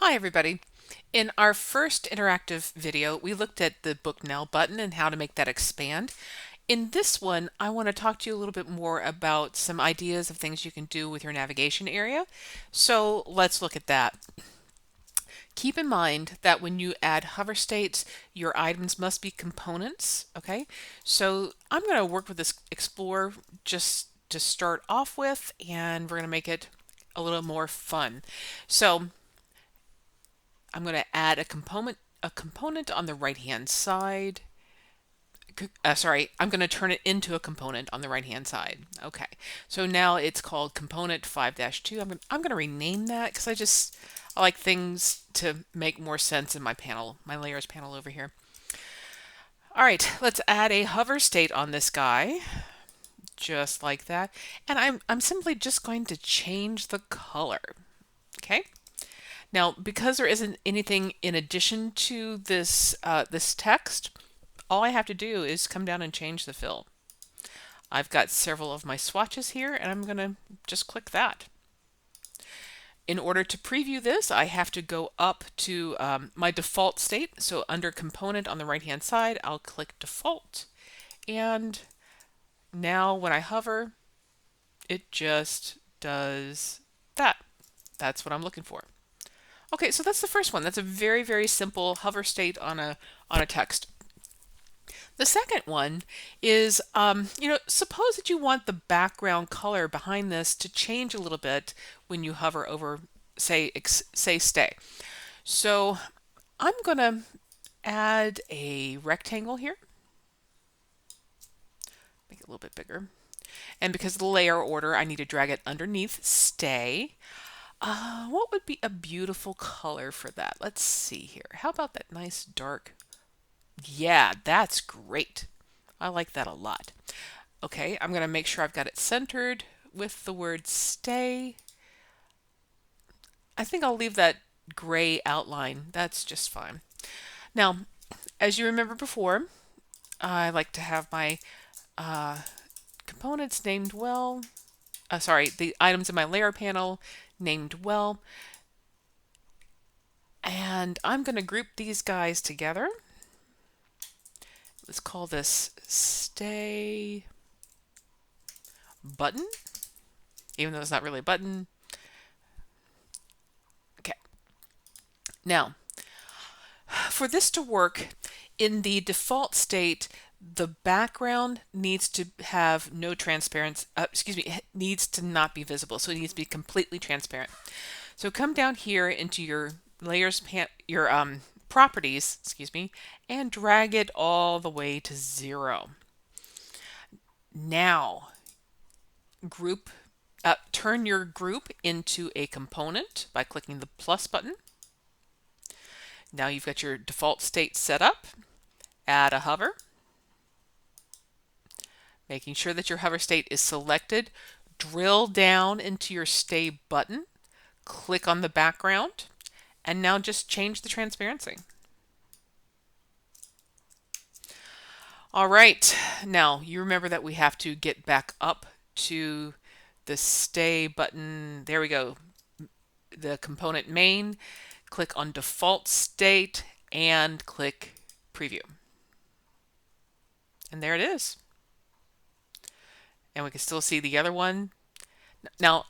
Hi everybody. In our first interactive video, we looked at the Book Now button and how to make that expand. In this one, I want to talk to you a little bit more about some ideas of things you can do with your navigation area. So let's look at that. Keep in mind that when you add hover states, your items must be components, okay? So I'm going to work with this Explorer just to start off with, and we're going to make it a little more fun. So I'm going to add a component on the right hand side. Sorry, I'm going to turn it into a component on the right hand side. Okay, so now it's called component 5-2. I'm going to rename that because I like things to make more sense in my panel, my layers panel over here. All right, let's add a hover state on this guy, just like that. And I'm simply just going to change the color. Okay. Now, because there isn't anything in addition to this text, all I have to do is come down and change the fill. I've got several of my swatches here, and I'm going to just click that. In order to preview this, I have to go up to my default state. So under Component on the right-hand side, I'll click Default. And now when I hover, it just does that. That's what I'm looking for. Okay, so that's the first one. That's a very, very simple hover state on a text. The second one is, suppose that you want the background color behind this to change a little bit when you hover over, say stay. So I'm going to add a rectangle here, make it a little bit bigger. And because of the layer order, I need to drag it underneath stay. What would be a beautiful color for that? Let's see here. How about that nice dark? Yeah, that's great. I like that a lot. Okay, I'm going to make sure I've got it centered with the word stay. I think I'll leave that gray outline. That's just fine. Now, as you remember before, I like to have my components named well. The items in my layer panel named well. And I'm going to group these guys together. Let's call this stay button, even though it's not really a button. Okay. Now, for this to work, in the default state, the background needs to have no transparency, needs to not be visible. So it needs to be completely transparent. So come down here into your layers, properties, and drag it all the way to 0. Now, turn your group into a component by clicking the plus button. Now you've got your default state set up. Add a hover. Making sure that your hover state is selected. Drill down into your stay button. Click on the background. And now just change the transparency. All right, now you remember that we have to get back up to the stay button. There we go. The component main, click on default state and click preview. And there it is. And we can still see the other one. Now,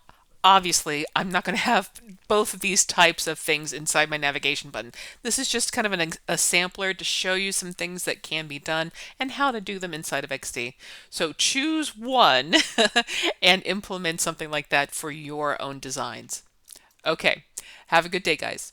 obviously, I'm not going to have both of these types of things inside my navigation button. This is just kind of a sampler to show you some things that can be done and how to do them inside of XD. So choose one and implement something like that for your own designs. Okay, have a good day, guys.